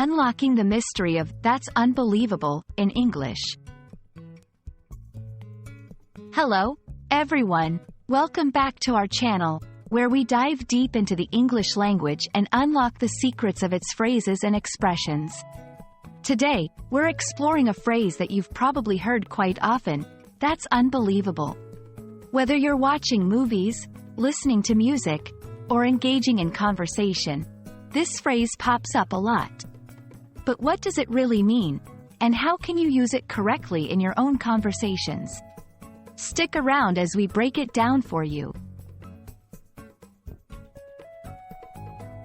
Unlocking the mystery of "That's unbelievable" in English. Hello, everyone. Welcome back to our channel, where we dive deep into the English language and unlock the secrets of its phrases and expressions. Today, we're exploring a phrase that you've probably heard quite often: "That's unbelievable." Whether you're watching movies, listening to music, or engaging in conversation, this phrase pops up a lot. But what does it really mean, and how can you use it correctly in your own conversations? Stick around as we break it down for you.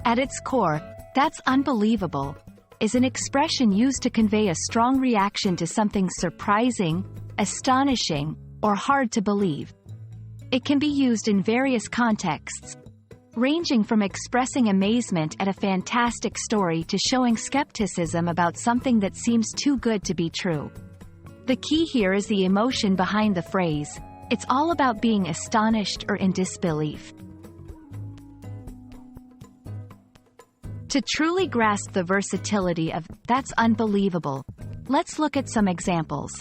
At its core, "That's unbelievable" is an expression used to convey a strong reaction to something surprising, astonishing, or hard to believe. It can be used in various contexts, ranging from expressing amazement at a fantastic story to showing skepticism about something that seems too good to be true. The key here is the emotion behind the phrase. It's all about being astonished or in disbelief. To truly grasp the versatility of "That's unbelievable," let's look at some examples.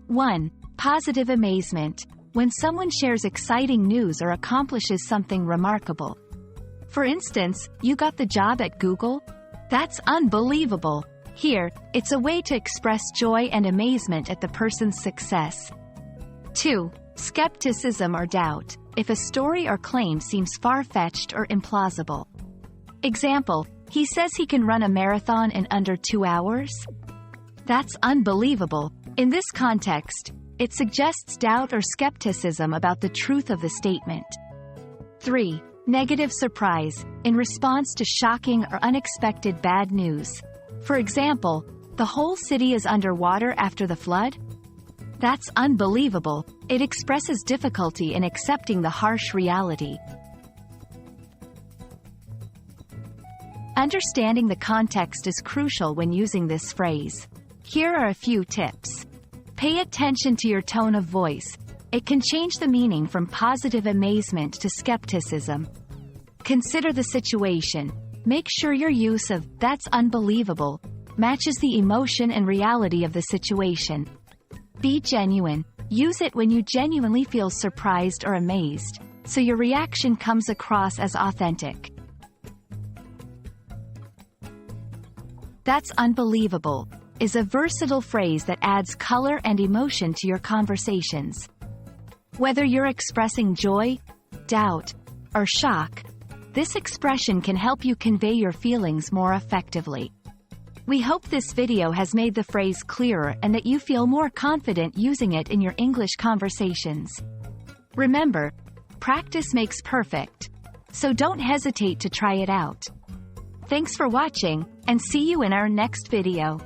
1. Positive amazement. When someone shares exciting news or accomplishes something remarkable. For instance, "You got the job at Google? That's unbelievable." Here, it's a way to express joy and amazement at the person's success. 2. Skepticism or doubt. If a story or claim seems far-fetched or implausible. Example, "He says he can run a marathon in under 2 hours? That's unbelievable." In this context, it suggests doubt or skepticism about the truth of the statement. 3. Negative surprise. In response to shocking or unexpected bad news. For example, "The whole city is underwater after the flood? That's unbelievable." It expresses difficulty in accepting the harsh reality. Understanding the context is crucial when using this phrase. Here are a few tips. Pay attention to your tone of voice. It can change the meaning from positive amazement to skepticism. Consider the situation. Make sure your use of "That's unbelievable" matches the emotion and reality of the situation. Be genuine. Use it when you genuinely feel surprised or amazed, so your reaction comes across as authentic. "That's unbelievable" is a versatile phrase that adds color and emotion to your conversations. Whether you're expressing joy, doubt, or shock, this expression can help you convey your feelings more effectively. We hope this video has made the phrase clearer and that you feel more confident using it in your English conversations. Remember, practice makes perfect, so don't hesitate to try it out. Thanks for watching, and see you in our next video.